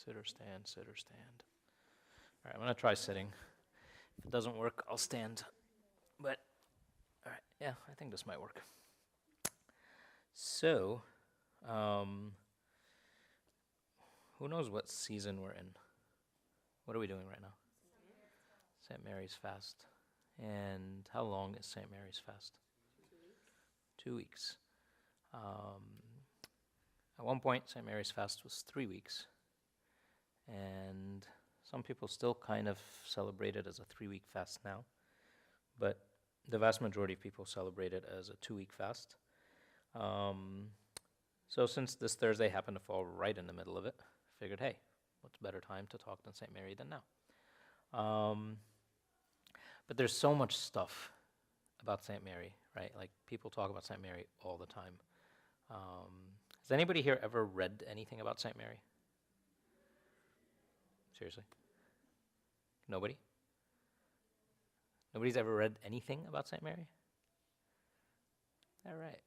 Sit or stand, sit or stand. All right, I'm going to try sitting. If it doesn't work, I'll stand. But, all right, yeah, I think this might work. So, who knows what season we're in? What are we doing right now? St. Mary's Fast. And how long is St. Mary's Fast? 2 weeks. At one point, St. Mary's Fast was 3 weeks. And some people still kind of celebrate it as a 3-week fast now. But the vast majority of people celebrate it as a 2-week fast. So since this Thursday happened to fall right in the middle of it, I figured, hey, what's better time to talk to St. Mary than now? But there's so much stuff about St. Mary, right? Like, people talk about St. Mary all the time. Has anybody here ever read anything about St. Mary? Seriously? Nobody? Nobody's ever read anything about St. Mary? All right.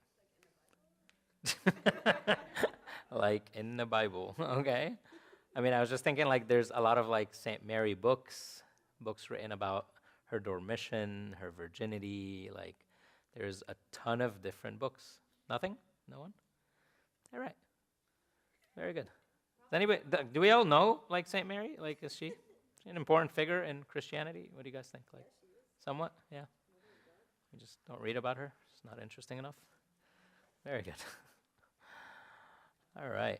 Like in the Bible, okay? I mean, I was just thinking, like, there's a lot of, like, St. Mary books written about her dormition, her virginity, like, there's a ton of different books. Nothing? No one? All right. Very good. Does anybody, do we all know, like, St. Mary? Like, is she an important figure in Christianity? What do you guys think? Like, somewhat? Yeah? You just don't read about her? It's not interesting enough? Very good. All right.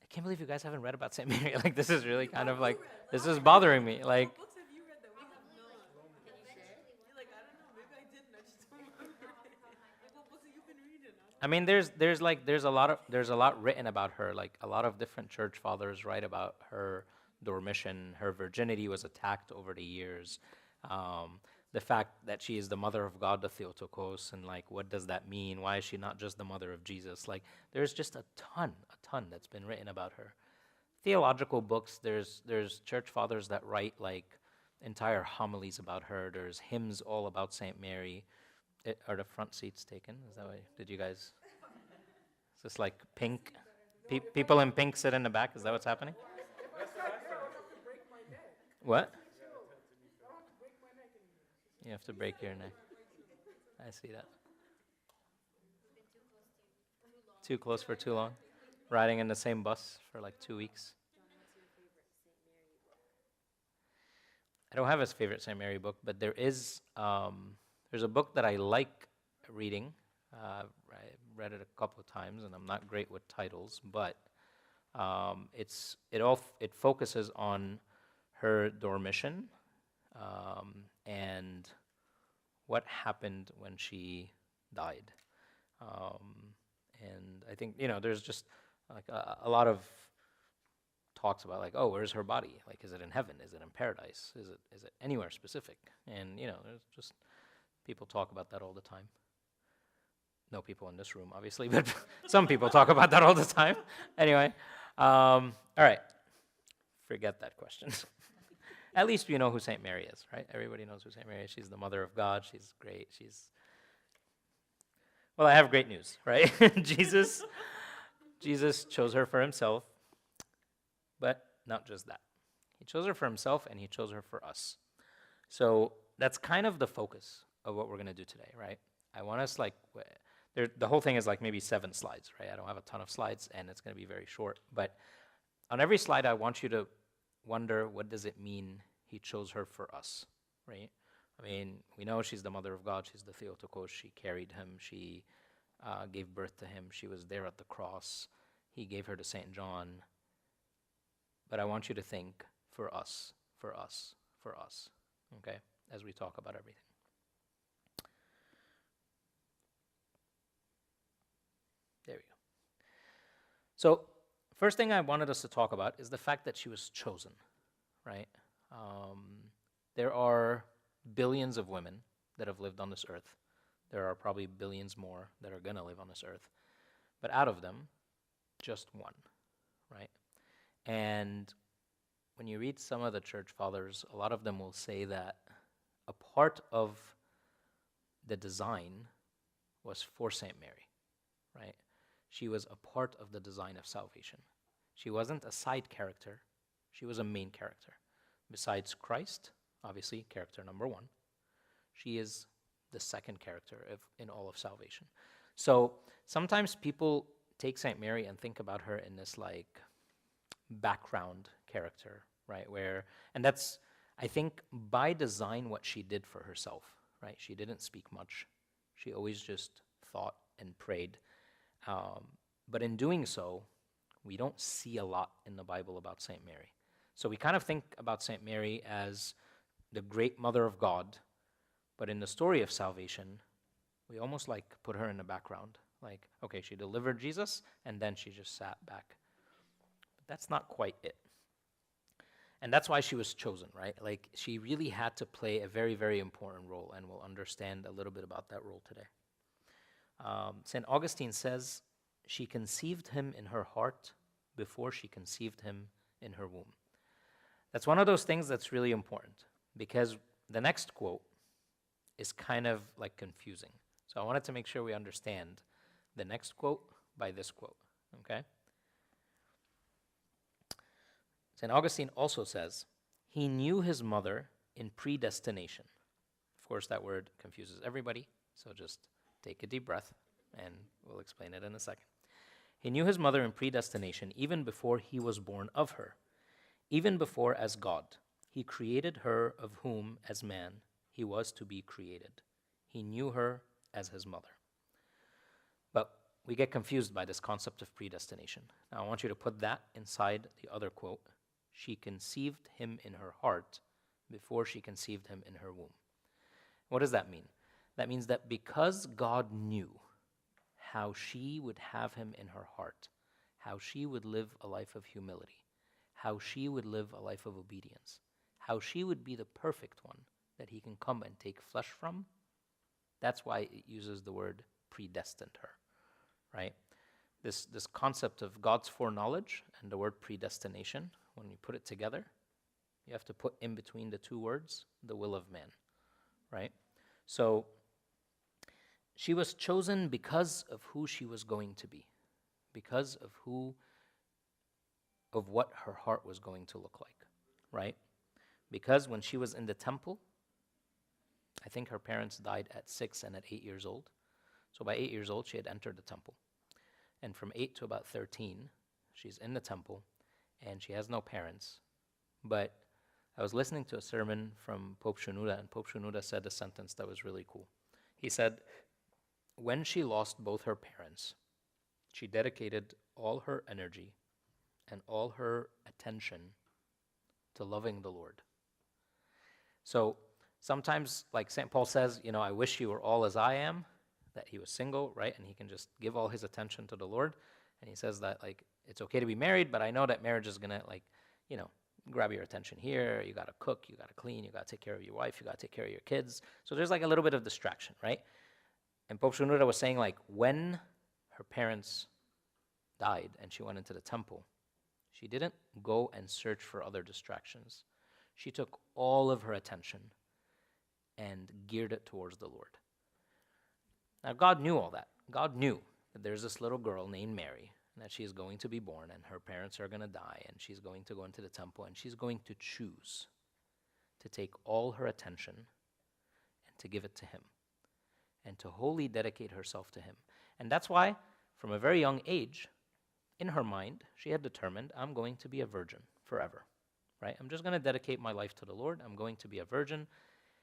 I can't believe you guys haven't read about St. Mary. Like, this is really kind of like, this is bothering me. Like, What books have you read that we have not? Can you share? You're like, I don't know, maybe I didn't. I just don't remember. Like, what books have you been reading? I mean, there's a lot written about her. Like, a lot of different church fathers write about her dormition. Her virginity was attacked over the years. The fact that she is the mother of God, the Theotokos, and, like, what does that mean? Why is she not just the mother of Jesus? Like, there's just a ton that's been written about her. Theological books, there's church fathers that write, like, entire homilies about her. There's hymns all about St. Mary. Are the front seats taken? Is that why? Did you guys? Is this like pink? People in pink sit in the back? Is that what's happening? What? You have to break your neck. I see that. Too close for too long? Riding in the same bus for like 2 weeks? I don't have a favorite St. Mary book, but there's a book that I like reading. I read it a couple of times, and I'm not great with titles, but it focuses on her dormition and what happened when she died. And I think, there's just like a lot of talks about, like, oh, where's her body? Like, is it in heaven? Is it in paradise? Is it anywhere specific? And, there's just people talk about that all the time. No people in this room, obviously, but some people talk about that all the time. Anyway, all right. Forget that question. At least you know who St. Mary is, right? Everybody knows who St. Mary is. She's the mother of God. She's great. Well, I have great news, right? Jesus chose her for himself, but not just that. He chose her for himself, and he chose her for us. So that's kind of the focus of what we're going to do today, right? I want us, like, the whole thing is like maybe 7 slides, right? I don't have a ton of slides, and it's going to be very short. But on every slide, I want you to wonder, what does it mean he chose her for us, right? I mean, we know she's the mother of God. She's the Theotokos. She carried him. She gave birth to him. She was there at the cross. He gave her to St. John. But I want you to think for us, okay, as we talk about everything. There we go. So, first thing I wanted us to talk about is the fact that she was chosen, right? There are billions of women that have lived on this earth. There are probably billions more that are going to live on this earth. But out of them, just one, right? And when you read some of the church fathers, a lot of them will say that a part of the design was for St. Mary, right? She was a part of the design of salvation. She wasn't a side character, she was a main character. Besides Christ, obviously, character number one, she is the second character in all of salvation. So sometimes people take St. Mary and think about her in this like background character, right? And that's, I think, by design what she did for herself, right? She didn't speak much. She always just thought and prayed. But in doing so, we don't see a lot in the Bible about St. Mary. So we kind of think about St. Mary as the great mother of God, but in the story of salvation, we almost like put her in the background. Like, okay, she delivered Jesus, and then she just sat back. But that's not quite it. And that's why she was chosen, right? Like, she really had to play a very, very important role, and we'll understand a little bit about that role today. St. Augustine says, she conceived him in her heart before she conceived him in her womb. That's one of those things that's really important, because the next quote is kind of like confusing. So I wanted to make sure we understand the next quote by this quote, okay? St. Augustine also says, he knew his mother in predestination. Of course, that word confuses everybody, so just take a deep breath, and we'll explain it in a second. He knew his mother in predestination even before he was born of her, even before as God. He created her of whom, as man, he was to be created. He knew her as his mother. But we get confused by this concept of predestination. Now, I want you to put that inside the other quote. She conceived him in her heart before she conceived him in her womb. What does that mean? That means that because God knew how she would have him in her heart, how she would live a life of humility, how she would live a life of obedience, how she would be the perfect one that he can come and take flesh from, that's why it uses the word predestined her, right? This concept of God's foreknowledge and the word predestination, when you put it together, you have to put in between the two words the will of man, right? So she was chosen because of who she was going to be, because of what her heart was going to look like, right? Because when she was in the temple, I think her parents died at 6 and at 8 years old. So by 8 years old, she had entered the temple. And from 8 to about 13, she's in the temple, and she has no parents. But I was listening to a sermon from Pope Shenouda, and Pope Shenouda said a sentence that was really cool. He said, when she lost both her parents, she dedicated all her energy and all her attention to loving the Lord. So sometimes, like St. Paul says, I wish you were all as I am, that he was single, right? And he can just give all his attention to the Lord. And he says that, it's okay to be married, but I know that marriage is going to, grab your attention here. You got to cook, you got to clean, you got to take care of your wife, you got to take care of your kids. So there's a little bit of distraction, right? And Pope Shenouda was saying, when her parents died and she went into the temple, she didn't go and search for other distractions. She took all of her attention and geared it towards the Lord. Now, God knew all that. God knew that there's this little girl named Mary, and that she is going to be born, and her parents are going to die, and she's going to go into the temple, and she's going to choose to take all her attention and to give it to him, and to wholly dedicate herself to him. And that's why, from a very young age, in her mind, she had determined, I'm going to be a virgin forever, right? I'm just going to dedicate my life to the Lord. I'm going to be a virgin.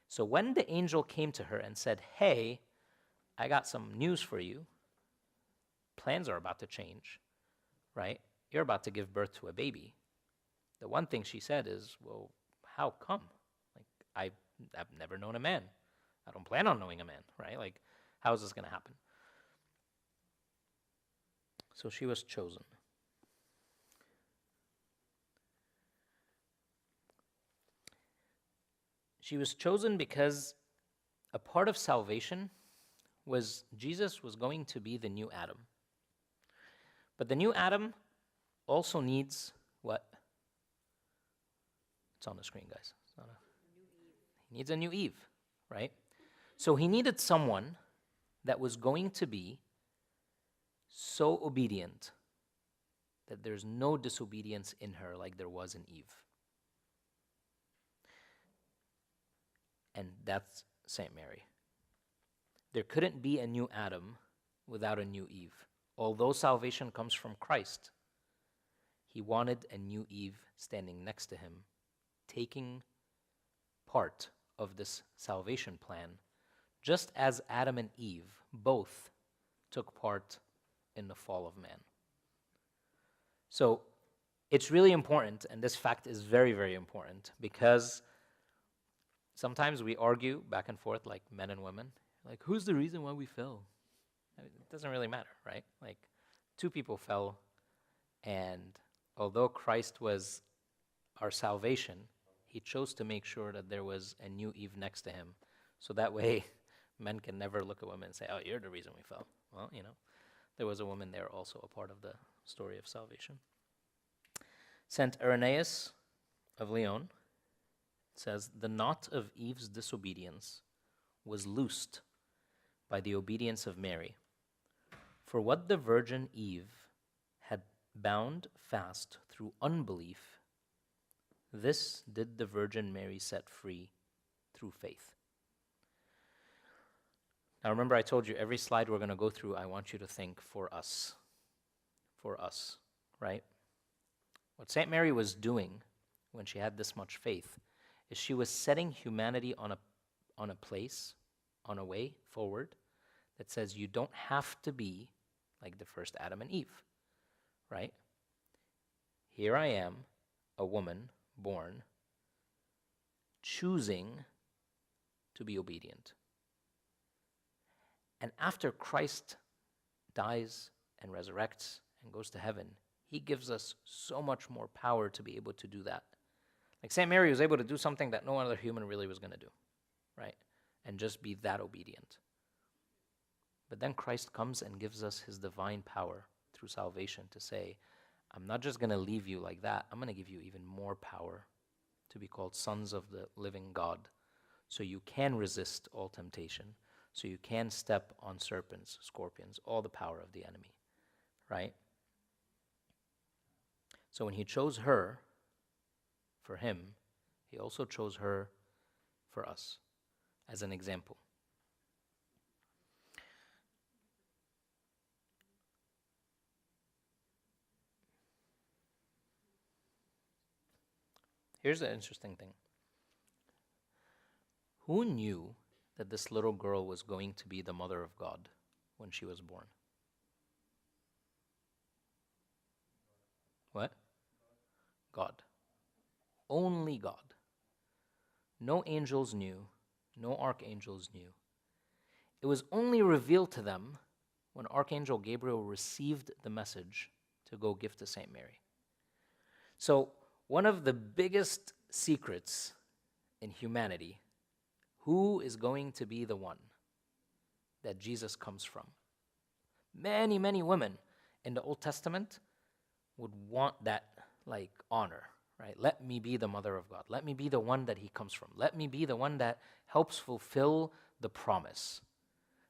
So when the angel came to her and said, hey, I got some news for you. Plans are about to change, right? You're about to give birth to a baby. The one thing she said is, well, how come? I've never known a man. I don't plan on knowing a man, right? How is this going to happen? So she was chosen. She was chosen because a part of salvation was Jesus was going to be the new Adam. But the new Adam also needs what? It's on the screen, guys. He needs a new Eve, right? So he needed someone that was going to be so obedient that there's no disobedience in her like there was in Eve. And that's Saint Mary. There couldn't be a new Adam without a new Eve. Although salvation comes from Christ, he wanted a new Eve standing next to him, taking part of this salvation plan, just as Adam and Eve both took part in the fall of man. So it's really important, and this fact is very, very important, because sometimes we argue back and forth like men and women, like, who's the reason why we fell? I mean, it doesn't really matter, right? Like, two people fell, and although Christ was our salvation, he chose to make sure that there was a new Eve next to him, so that way men can never look at women and say, oh, you're the reason we fell. Well, there was a woman there also a part of the story of salvation. Saint Irenaeus of Lyon says, the knot of Eve's disobedience was loosed by the obedience of Mary. For what the virgin Eve had bound fast through unbelief, this did the Virgin Mary set free through faith. Now remember, I told you every slide we're going to go through, I want you to think for us. For us, right? What St. Mary was doing when she had this much faith is she was setting humanity on a place, on a way forward that says you don't have to be like the first Adam and Eve, right? Here I am, a woman born, choosing to be obedient. And after Christ dies and resurrects and goes to heaven, he gives us so much more power to be able to do that. Like St. Mary was able to do something that no other human really was going to do, right? And just be that obedient. But then Christ comes and gives us his divine power through salvation to say, I'm not just going to leave you like that, I'm going to give you even more power to be called sons of the living God, so you can resist all temptation, so you can step on serpents, scorpions, all the power of the enemy, right? So when he chose her for him, he also chose her for us as an example. Here's the interesting thing. Who knew that this little girl was going to be the mother of God when she was born? What? God. Only God. No angels knew. No archangels knew. It was only revealed to them when Archangel Gabriel received the message to go give to St. Mary. So, one of the biggest secrets in humanity, who is going to be the one that Jesus comes from? Many, many women in the Old Testament would want that honor, right? Let me be the mother of God. Let me be the one that he comes from. Let me be the one that helps fulfill the promise.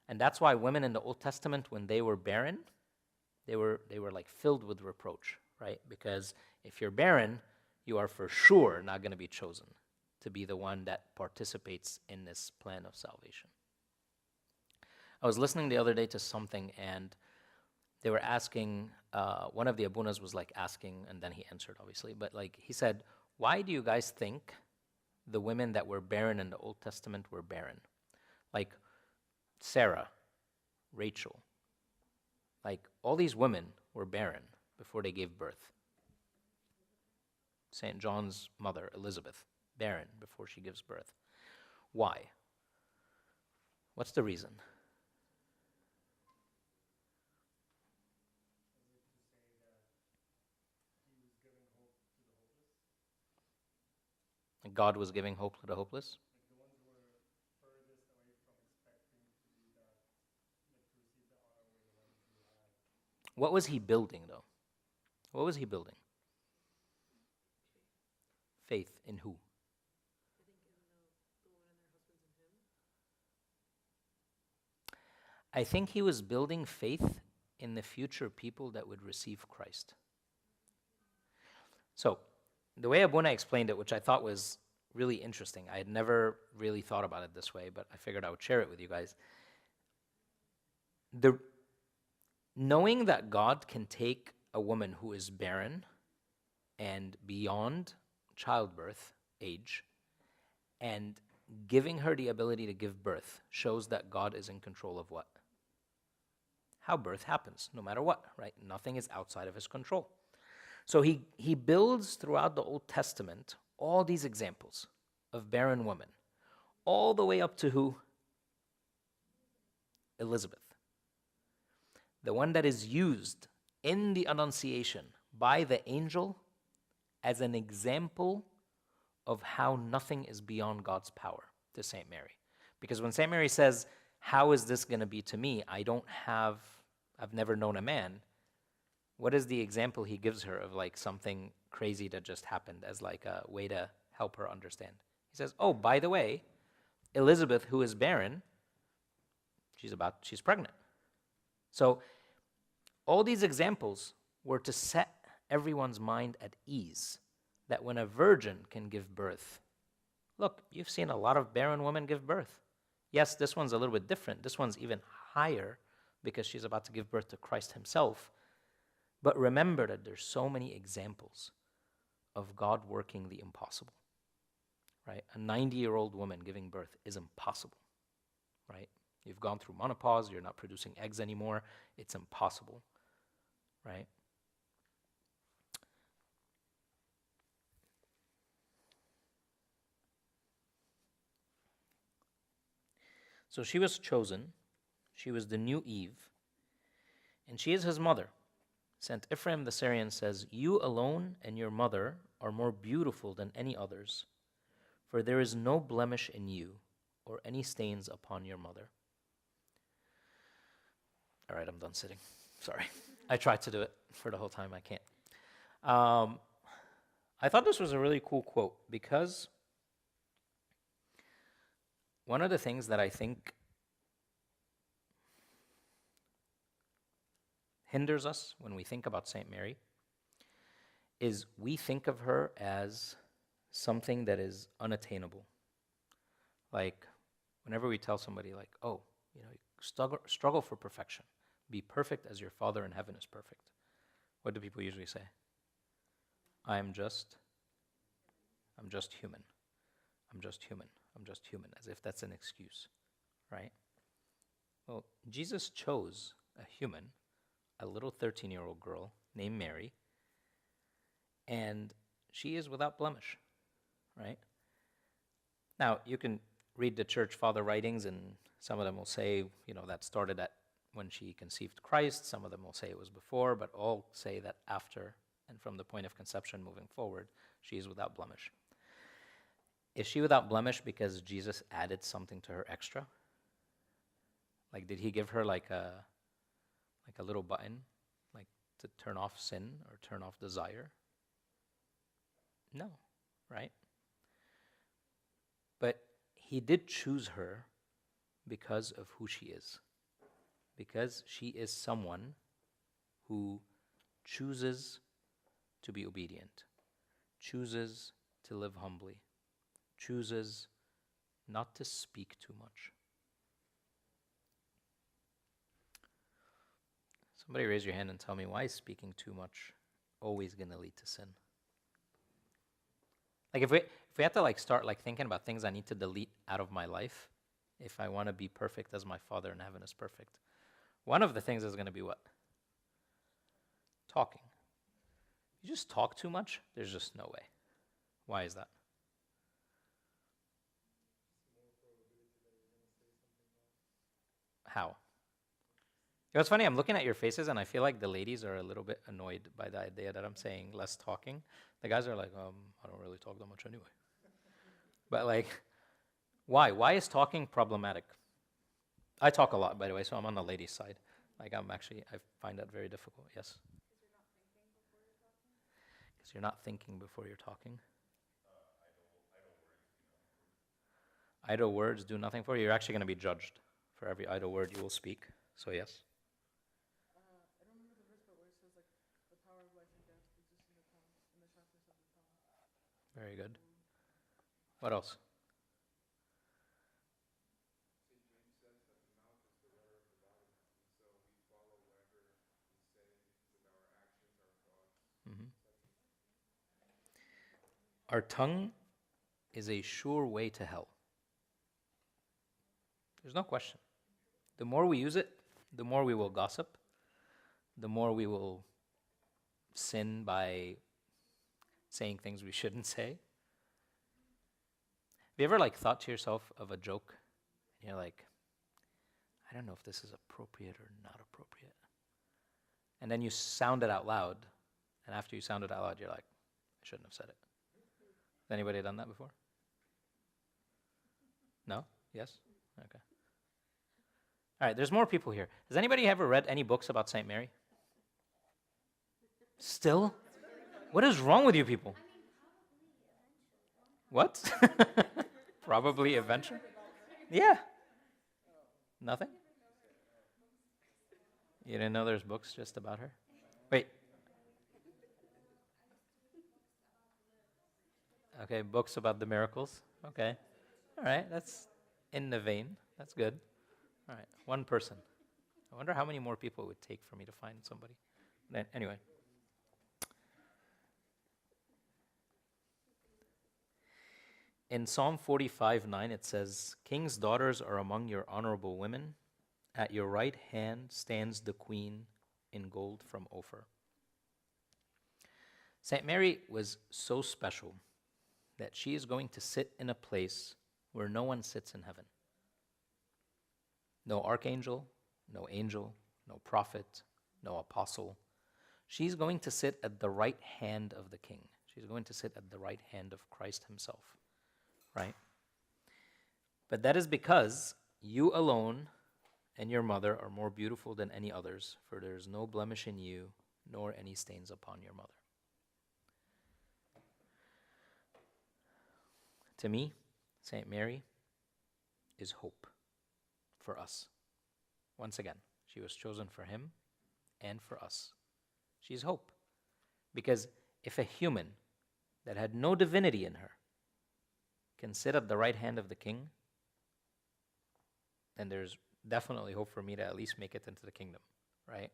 And that's why women in the Old Testament, when they were barren, they were filled with reproach, right? Because if you're barren, you are for sure not going to be chosen to be the one that participates in this plan of salvation. I was listening the other day to something, and they were asking, one of the abunas was asking, and then he answered, obviously, but he said, why do you guys think the women that were barren in the Old Testament were barren? Like Sarah, Rachel, all these women were barren before they gave birth. St. John's mother, Elizabeth, barren before she gives birth. Why? What's the reason? God was giving hope to the hopeless? The ones who were furthest away from expecting to be that, to receive the honor were the ones who had. What was he building, though? What was he building? Faith in who? I think in the woman and their husbands and him. I think he was building faith in the future people that would receive Christ. So, the way Abuna explained it, which I thought was really interesting, I had never really thought about it this way, but I figured I would share it with you guys. Knowing that God can take a woman who is barren and beyond childbirth age and giving her the ability to give birth shows that God is in control of what? How birth happens, no matter what, right? Nothing is outside of his control. So he builds throughout the Old Testament all these examples of barren women, all the way up to who? Elizabeth. The one that is used in the Annunciation by the angel as an example of how nothing is beyond God's power to St. Mary. Because when St. Mary says, how is this going to be to me? I've never known a man. What is the example he gives her of like something crazy that just happened as like a way to help her understand? He says, oh, by the way, Elizabeth, who is barren, she's pregnant. So all these examples were to set everyone's mind at ease that when a virgin can give birth, look, you've seen a lot of barren women give birth. Yes, this one's a little bit different. This one's even higher because she's about to give birth to Christ himself. But remember that there's so many examples of God working the impossible, right? A 90-year-old woman giving birth is impossible, right? You've gone through menopause, you're not producing eggs anymore, it's impossible, right? So she was chosen, she was the new Eve, and she is his mother. Saint Ephraim the Syrian says, you alone and your mother are more beautiful than any others, for there is no blemish in you or any stains upon your mother. All right, I'm done sitting. Sorry. I tried to do it for the whole time. I can't. I thought this was a really cool quote because one of the things that I think hinders us when we think about St. Mary is we think of her as something that is unattainable. Like, whenever we tell somebody, like, oh, struggle for perfection. Be perfect as your Father in heaven is perfect. What do people usually say? I'm just human. I'm just human. I'm just human, as if that's an excuse, right? Well, Jesus chose a human, a little 13-year-old girl named Mary, and she is without blemish, right? Now, you can read the church father writings, and some of them will say, that started at when she conceived Christ. Some of them will say it was before, but all say that after and from the point of conception moving forward, she is without blemish. Is she without blemish because Jesus added something to her extra? Like, did he give her like a little button, like to turn off sin or turn off desire? No, right? But he did choose her because of who she is. Because she is someone who chooses to be obedient, chooses to live humbly, chooses not to speak too much. Somebody raise your hand and tell me, why is speaking too much always going to lead to sin? Like, if we have to start thinking about things I need to delete out of my life, if I want to be perfect as my Father in heaven is perfect, one of the things is going to be what? Talking. You just talk too much, there's just no way. Why is that? How? It's funny, I'm looking at your faces and I feel like the ladies are a little bit annoyed by the idea that I'm saying less talking. The guys are like, I don't really talk that much anyway. But why? Why is talking problematic? I talk a lot, by the way, so I'm on the ladies' side. I find that very difficult, yes? Because you're not thinking before you're talking. Idle words do nothing for you. You're actually going to be judged for every idle word you will speak. So yes. Very good. What else? Mhm. Our tongue is a sure way to hell. There's no question. The more we use it, the more we will gossip, the more we will sin by saying things we shouldn't say. Have you ever thought to yourself of a joke and you're like, I don't know if this is appropriate or not appropriate. And then you sound it out loud, and after you sound it out loud, you're like, I shouldn't have said it. Has anybody done that before? No? Yes? Okay. All right, there's more people here. Has anybody ever read any books about St. Mary? Still? What is wrong with you people? What? Probably eventually? Yeah. Nothing? You didn't know there's books just about her? Wait. Okay, books about the miracles. Okay. All right, that's in the vein. That's good. All right, one person. I wonder how many more people it would take for me to find somebody. Anyway. In Psalm 45:9, it says, King's daughters are among your honorable women. At your right hand stands the queen in gold from Ophir. St. Mary was so special that she is going to sit in a place where no one sits in heaven. No archangel, no angel, no prophet, no apostle. She's going to sit at the right hand of the King. She's going to sit at the right hand of Christ himself, right? But that is because you alone and your mother are more beautiful than any others, for there is no blemish in you, nor any stains upon your mother. To me, St. Mary is hope for us. Once again, she was chosen for him and for us. She's hope. Because if a human that had no divinity in her can sit at the right hand of the King, then there's definitely hope for me to at least make it into the kingdom, right?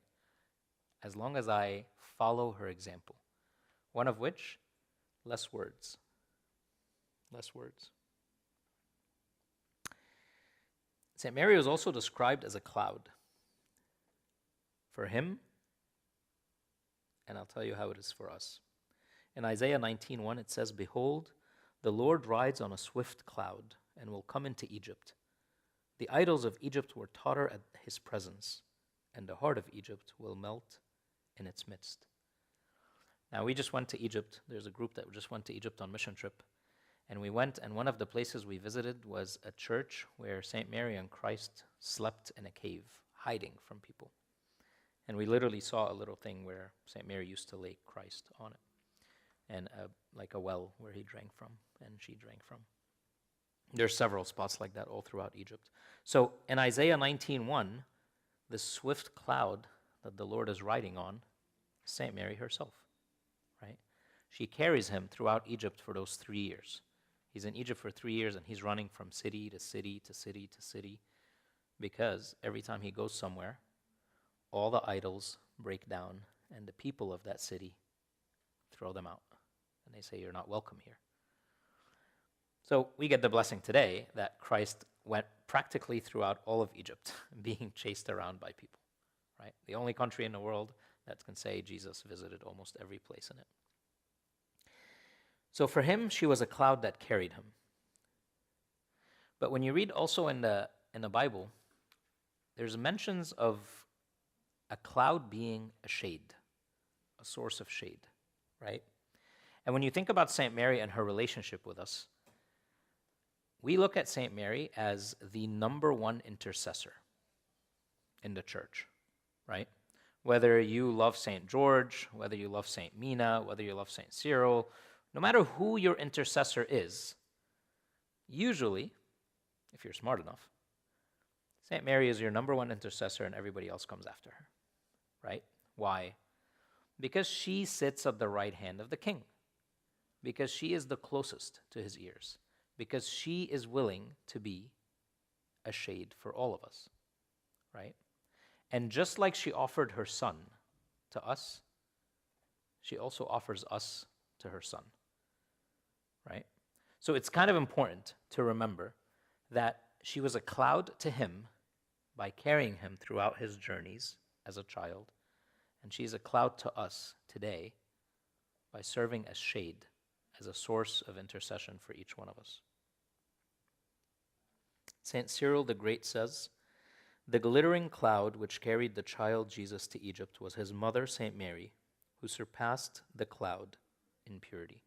As long as I follow her example. One of which, less words. Less words. St. Mary was also described as a cloud. For him, and I'll tell you how it is for us. In Isaiah 19:1, it says, Behold, the Lord rides on a swift cloud and will come into Egypt. The idols of Egypt will totter at his presence, and the heart of Egypt will melt in its midst. Now, we just went to Egypt. There's a group that just went to Egypt on mission trip. And we went, and one of the places we visited was a church where St. Mary and Christ slept in a cave, hiding from people. And we literally saw a little thing where St. Mary used to lay Christ on it, and like a well where he drank from, and she drank from. There's several spots like that all throughout Egypt. So in Isaiah 19:1, the swift cloud that the Lord is riding on, St. Mary herself, right? She carries him throughout Egypt for those 3 years. He's in Egypt for 3 years, and he's running from city to city to city to city, because every time he goes somewhere, all the idols break down, and the people of that city throw them out. And they say, you're not welcome here. So we get the blessing today that Christ went practically throughout all of Egypt, being chased around by people, right? The only country in the world that can say Jesus visited almost every place in it. So for him, she was a cloud that carried him. But when you read also in the Bible, there's mentions of a cloud being a shade, a source of shade, right? And when you think about St. Mary and her relationship with us, we look at St. Mary as the number one intercessor in the church, right? Whether you love St. George, whether you love St. Mina, whether you love St. Cyril, no matter who your intercessor is, usually, if you're smart enough, St. Mary is your number one intercessor and everybody else comes after her, right? Why? Because she sits at the right hand of the King. because she is the closest to his ears, because she is willing to be a shade for all of us, right? And just like she offered her son to us, she also offers us to her son, right? So it's kind of important to remember that she was a cloud to him by carrying him throughout his journeys as a child, and she's a cloud to us today by serving as shade, as a source of intercession for each one of us. St. Cyril the Great says, "The glittering cloud which carried the child Jesus to Egypt was his mother, St. Mary, who surpassed the cloud in purity."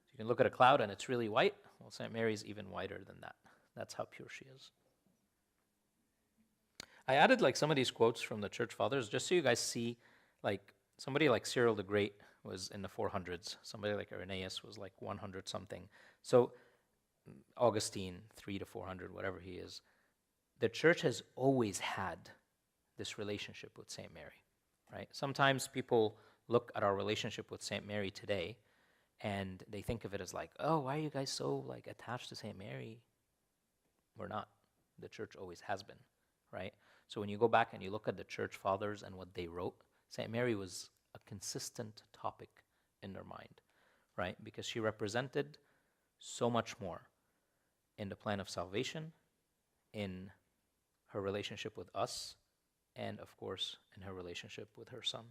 So you can look at a cloud and it's really white. Well, St. Mary's even whiter than that. That's how pure she is. I added some of these quotes from the church fathers just so you guys see, somebody like Cyril the Great was in the 400s. Somebody like Irenaeus was 100 something. So Augustine, 300 to 400, whatever he is. The church has always had this relationship with St. Mary, right? Sometimes people look at our relationship with St. Mary today and they think of it as oh, why are you guys so attached to St. Mary? We're not. The church always has been, right? So when you go back and you look at the church fathers and what they wrote, St. Mary was a consistent topic in their mind, right? Because she represented so much more in the plan of salvation, in her relationship with us, and of course, in her relationship with her Son,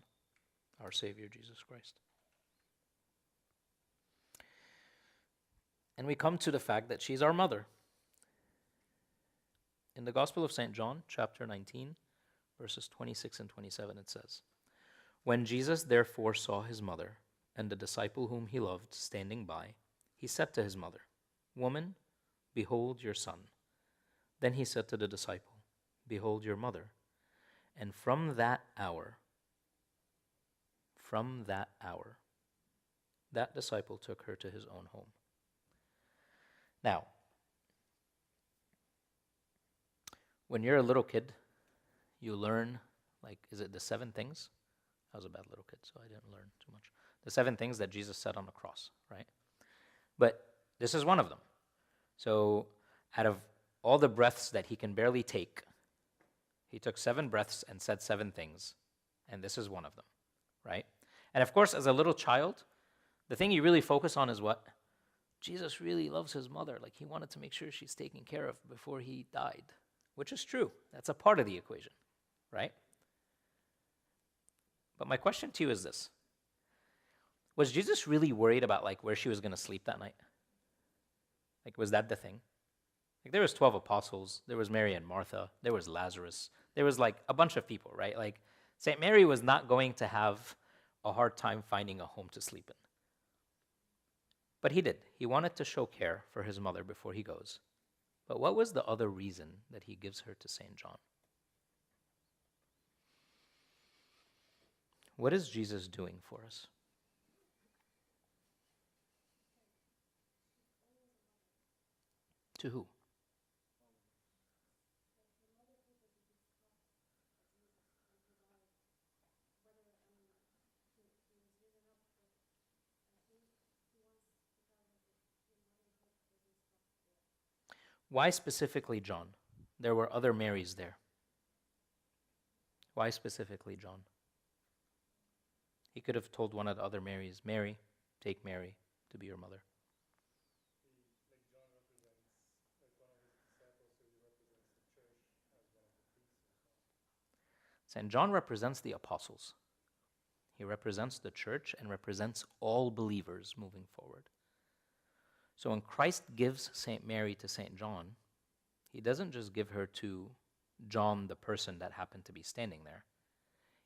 our Savior, Jesus Christ. And we come to the fact that she's our mother. In the Gospel of St. John, chapter 19, verses 26 and 27, it says, "When Jesus therefore saw his mother and the disciple whom he loved standing by, he said to his mother, 'Woman, behold your son.' Then he said to the disciple, 'Behold your mother.' And from that hour, that disciple took her to his own home." Now, when you're a little kid, you learn, is it the 7 things? I was a bad little kid, so I didn't learn too much. The 7 things that Jesus said on the cross, right? But this is one of them. So out of all the breaths that he can barely take, he took 7 breaths and said 7 things, and this is one of them, right? And of course, as a little child, the thing you really focus on is what? Jesus really loves his mother. He wanted to make sure she's taken care of before he died, which is true. That's a part of the equation, right? But my question to you is this. Was Jesus really worried about where she was going to sleep that night? Was that the thing? There was 12 apostles, there was Mary and Martha, there was Lazarus, there was a bunch of people, right? St. Mary was not going to have a hard time finding a home to sleep in. But he did. He wanted to show care for his mother before he goes. But what was the other reason that he gives her to St. John? What is Jesus doing for us? To who? Why specifically John? There were other Marys there. Why specifically John? He could have told one of the other Marys, "Mary, take Mary to be your mother." John represents one of his disciples, so he represents the church as one of the priests as well. St. John represents the apostles. He represents the church and represents all believers moving forward. So when Christ gives St. Mary to St. John, he doesn't just give her to John, the person that happened to be standing there.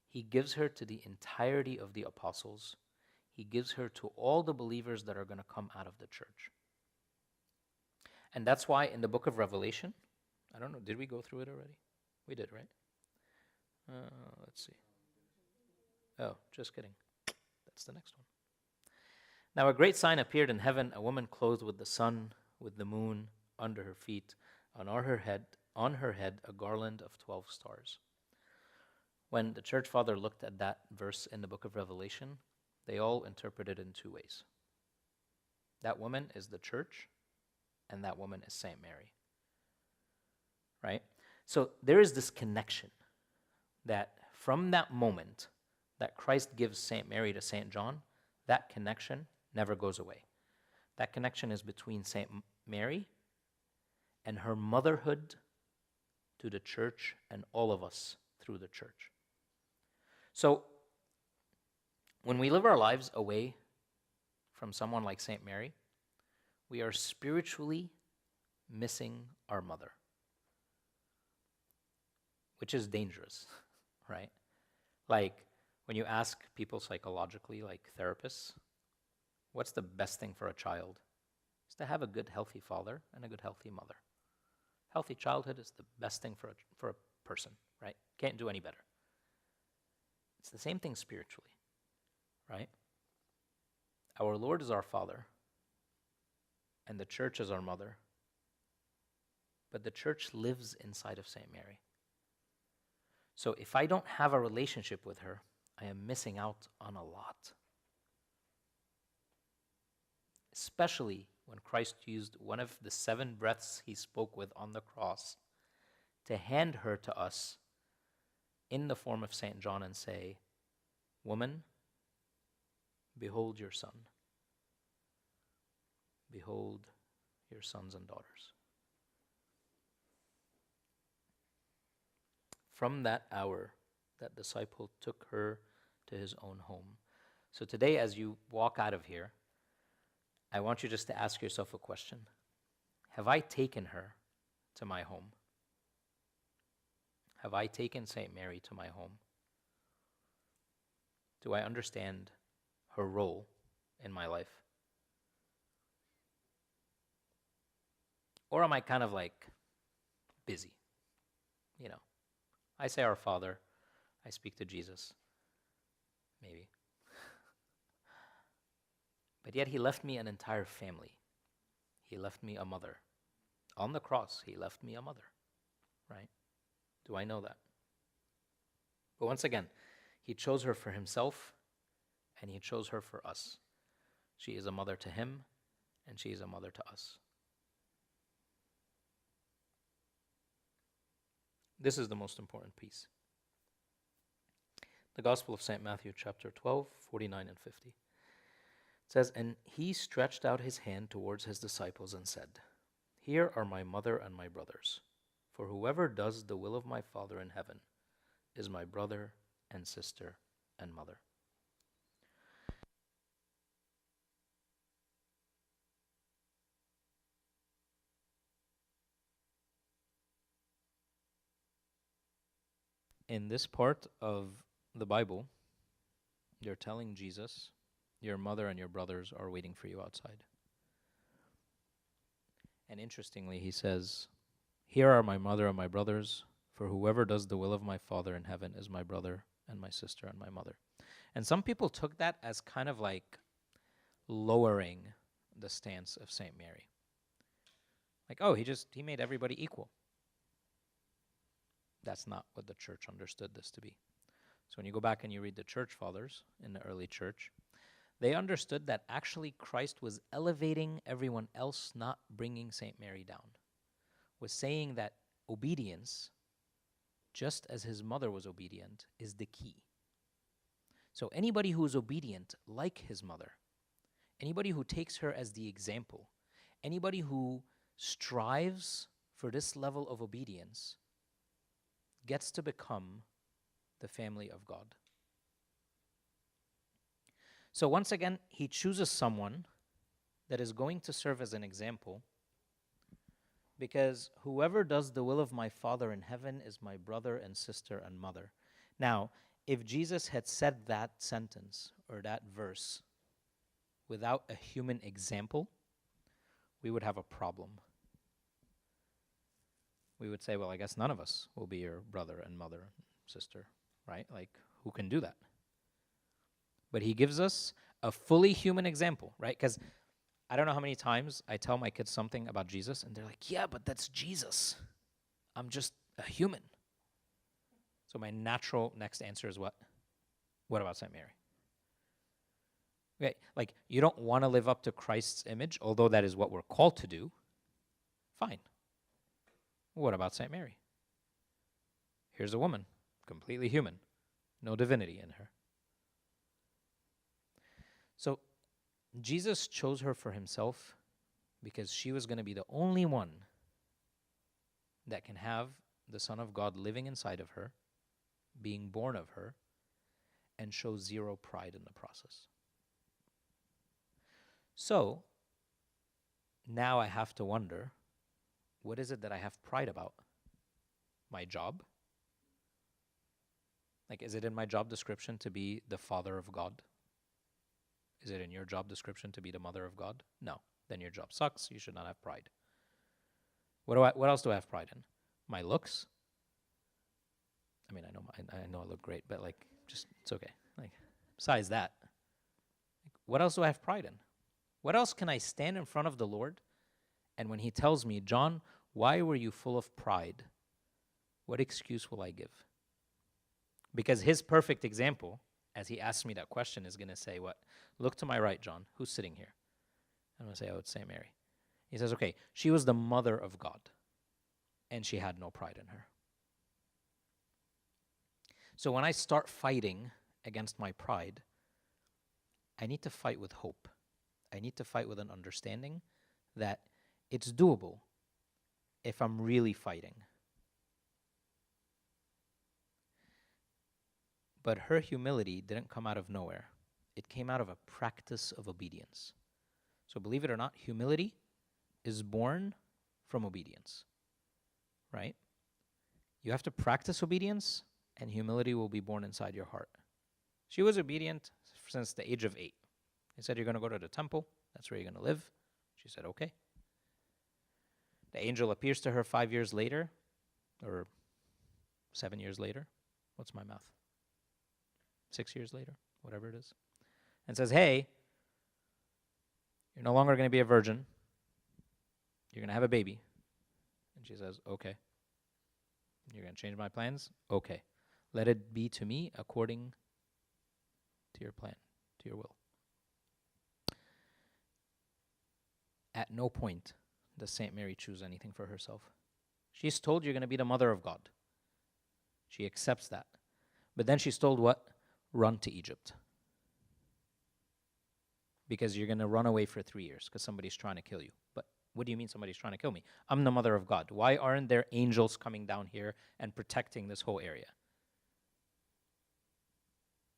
He gives her to the entirety of the apostles. He gives her to all the believers that are going to come out of the church. And that's why in the book of Revelation, I don't know, did we go through it already? We did, right? Let's see. Oh, just kidding. That's the next one. Now a great sign appeared in heaven, a woman clothed with the sun, with the moon under her feet, and on her head a garland of 12 stars. When the church father looked at that verse in the book of Revelation, they all interpreted it in 2 ways. That woman is the church, and that woman is St. Mary. Right? So there is this connection that from that moment that Christ gives St. Mary to St. John, that connection never goes away. That connection is between St. Mary and her motherhood to the church and all of us through the church. So when we live our lives away from someone like St. Mary, we are spiritually missing our mother, which is dangerous, right? Like when you ask people psychologically, like therapists, what's the best thing for a child? Is to have a good, healthy father and a good, healthy mother. Healthy childhood is the best thing for a person, right? Can't do any better. It's the same thing spiritually, right? Our Lord is our Father, and the church is our mother, but the church lives inside of St. Mary. So if I don't have a relationship with her, I am missing out on a lot. Especially when Christ used one of the 7 breaths he spoke with on the cross to hand her to us in the form of St. John and say, "Woman, behold your son. Behold your sons and daughters." From that hour, that disciple took her to his own home. So today, as you walk out of here, I want you just to ask yourself a question. Have I taken her to my home? Have I taken St. Mary to my home? Do I understand her role in my life? Or am I kind of like busy? You know, I say our Father, I speak to Jesus, maybe. But yet he left me an entire family. He left me a mother. On the cross, he left me a mother, right? Do I know that? But once again, he chose her for himself, and he chose her for us. She is a mother to him, and she is a mother to us. This is the most important piece. The Gospel of St. Matthew, chapter 12, 49 and 50. It says, "And he stretched out his hand towards his disciples and said, 'Here are my mother and my brothers. For whoever does the will of my Father in heaven is my brother and sister and mother.'" In this part of the Bible, they're telling Jesus, your mother and your brothers are waiting for you outside. And interestingly, he says, "Here are my mother and my brothers, for whoever does the will of my Father in heaven is my brother and my sister and my mother." And some people took that as kind of like lowering the stance of St. Mary. Like, oh, he made everybody equal. That's not what the church understood this to be. So when you go back and you read the church fathers in the early church, they understood that actually Christ was elevating everyone else, not bringing St. Mary down. Was saying that obedience, just as his mother was obedient, is the key. So anybody who is obedient like his mother, anybody who takes her as the example, anybody who strives for this level of obedience gets to become the family of God. So once again, he chooses someone that is going to serve as an example, because whoever does the will of my Father in heaven is my brother and sister and mother. Now, if Jesus had said that sentence or that verse without a human example, we would have a problem. We would say, well, I guess none of us will be your brother and mother and sister, right? Like, who can do that? But he gives us a fully human example, right? Because I don't know how many times I tell my kids something about Jesus, and they're like, yeah, but that's Jesus. I'm just a human. So my natural next answer is what? What about St. Mary? Okay, like you don't want to live up to Christ's image, although that is what we're called to do. Fine. What about St. Mary? Here's a woman, completely human, no divinity in her. So Jesus chose her for himself because she was going to be the only one that can have the Son of God living inside of her, being born of her, and show zero pride in the process. So now I have to wonder, what is it that I have pride about? My job? Like, is it in my job description to be the Father of God? Is it in your job description to be the Mother of God? No. Then your job sucks. You should not have pride. What else do I have pride in? My looks? I mean, I know I look great, but like, just it's okay. Like, besides that, what else do I have pride in? What else can I stand in front of the Lord, and when He tells me, John, why were you full of pride? What excuse will I give? Because His perfect example, as He asks me that question, is going to say, what? Look to my right, John. Who's sitting here? I'm going to say, oh, it's St. Mary. He says, okay, she was the mother of God, and she had no pride in her. So when I start fighting against my pride, I need to fight with hope. I need to fight with an understanding that it's doable if I'm really fighting. But her humility didn't come out of nowhere. It came out of a practice of obedience. So believe it or not, humility is born from obedience, right? You have to practice obedience, and humility will be born inside your heart. She was obedient since the age of 8. He said, you're going to go to the temple. That's where you're going to live. She said, okay. The angel appears to her 5 years later, or 7 years later. What's my math? 6 years later, whatever it is. And says, hey, you're no longer going to be a virgin. You're going to have a baby. And she says, okay. You're going to change my plans? Okay. Let it be to me according to your plan, to your will. At no point does St. Mary choose anything for herself. She's told you're going to be the mother of God. She accepts that. But then she's told what? Run to Egypt. Because you're going to run away for 3 years because somebody's trying to kill you. But what do you mean somebody's trying to kill me? I'm the mother of God. Why aren't there angels coming down here and protecting this whole area?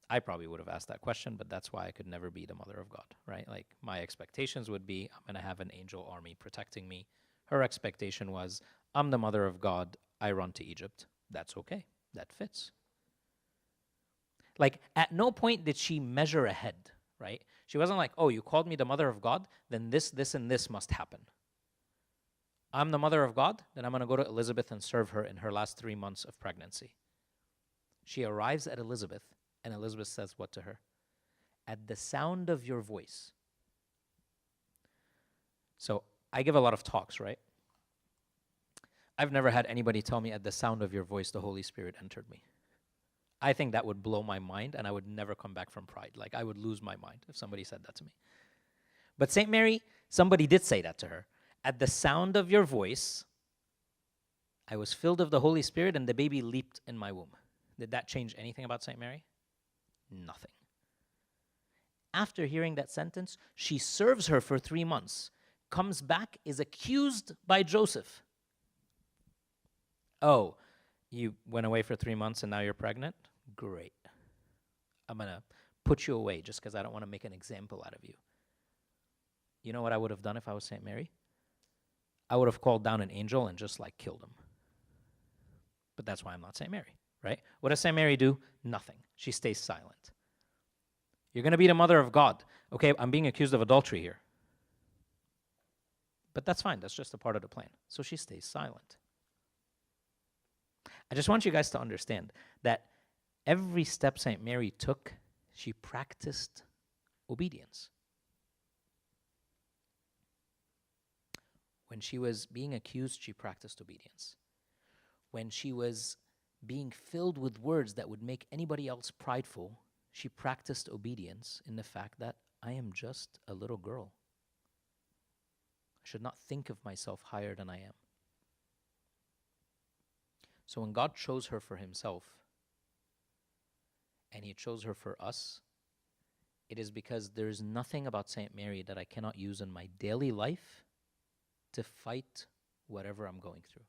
I probably would have asked that question, but that's why I could never be the mother of God, right? Like, my expectations would be, I'm going to have an angel army protecting me. Her expectation was, I'm the mother of God, I run to Egypt. That's okay. That fits. Like, at no point did she measure ahead, right? She wasn't like, oh, you called me the mother of God, then this, and this must happen. I'm the mother of God, then I'm going to go to Elizabeth and serve her in her last 3 months of pregnancy. She arrives at Elizabeth, and Elizabeth says what to her? At the sound of your voice. So I give a lot of talks, right? I've never had anybody tell me at the sound of your voice the Holy Spirit entered me. I think that would blow my mind, and I would never come back from pride. Like, I would lose my mind if somebody said that to me. But St. Mary, somebody did say that to her. At the sound of your voice, I was filled of the Holy Spirit, and the baby leaped in my womb. Did that change anything about St. Mary? Nothing. After hearing that sentence, she serves her for 3 months, comes back, is accused by Joseph. Oh, you went away for 3 months and now you're pregnant? Great. I'm going to put you away just because I don't want to make an example out of you. You know what I would have done if I was St. Mary? I would have called down an angel and just like killed him. But that's why I'm not St. Mary, right? What does St. Mary do? Nothing. She stays silent. You're going to be the mother of God. Okay, I'm being accused of adultery here. But that's fine. That's just a part of the plan. So she stays silent. I just want you guys to understand that every step St. Mary took, she practiced obedience. When she was being accused, she practiced obedience. When she was being filled with words that would make anybody else prideful, she practiced obedience in the fact that I am just a little girl. I should not think of myself higher than I am. So when God chose her for himself, and he chose her for us, it is because there is nothing about Saint Mary that I cannot use in my daily life to fight whatever I'm going through.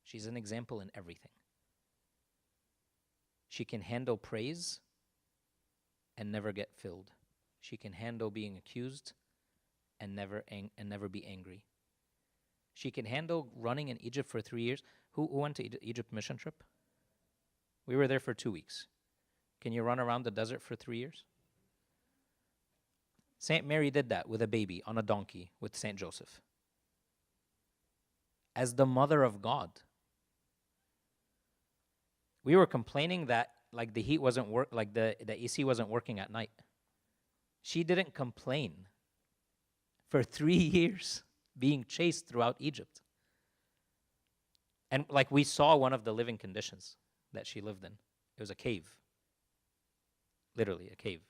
She's an example in everything. She can handle praise and never get filled. She can handle being accused and never be angry. She can handle running in Egypt for 3 years. Who went to Egypt mission trip? We were there for 2 weeks. Can you run around the desert for 3 years? Saint Mary did that with a baby on a donkey with Saint Joseph. As the mother of God. We were complaining that like the heat wasn't the AC wasn't working at night. She didn't complain for 3 years being chased throughout Egypt. And like we saw one of the living conditions that she lived in. It was a cave. Literally a cave.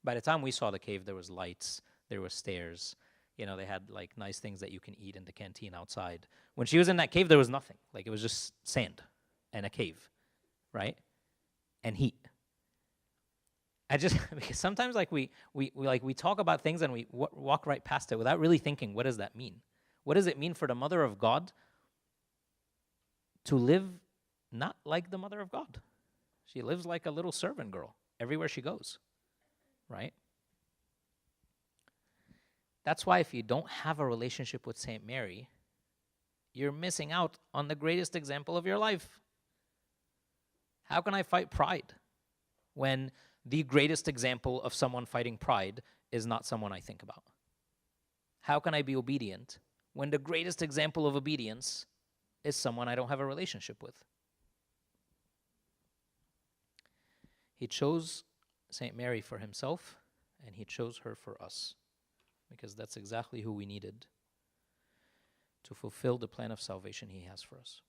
By the time we saw the cave, there was lights, there was stairs. You know, they had like nice things that you can eat in the canteen outside. When she was in that cave, there was nothing. Like it was just sand and a cave, right? And heat. I just because sometimes like we talk about things and we walk right past it without really thinking, what does that mean? What does it mean for the mother of God to live not like the mother of God? She lives like a little servant girl everywhere she goes, right? That's why if you don't have a relationship with Saint Mary, you're missing out on the greatest example of your life. How can I fight pride when the greatest example of someone fighting pride is not someone I think about? How can I be obedient when the greatest example of obedience is someone I don't have a relationship with? He chose Saint Mary for himself, and he chose her for us, because that's exactly who we needed to fulfill the plan of salvation he has for us.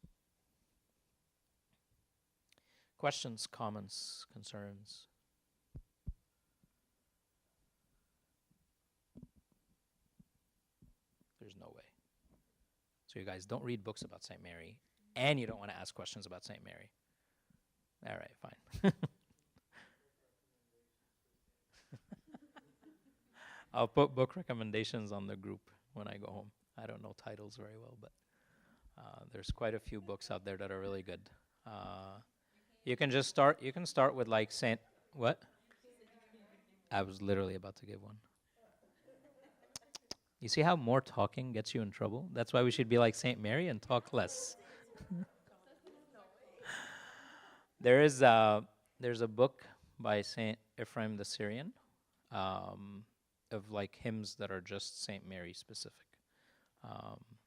Questions, comments, concerns? There's no way. So you guys don't read books about Saint Mary, and you don't want to ask questions about Saint Mary. All right, fine. I'll put book recommendations on the group when I go home. I don't know titles very well, but there's quite a few books out there that are really good. You can start with like Saint, what? I was literally about to give one. You see how more talking gets you in trouble? That's why we should be like Saint Mary and talk less. There's a book by Saint Ephraim the Syrian of like hymns that are just Saint Mary specific.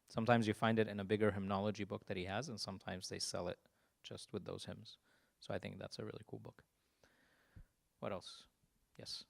Sometimes you find it in a bigger hymnology book that he has, and sometimes they sell it just with those hymns. So I think that's a really cool book. What else? Yes.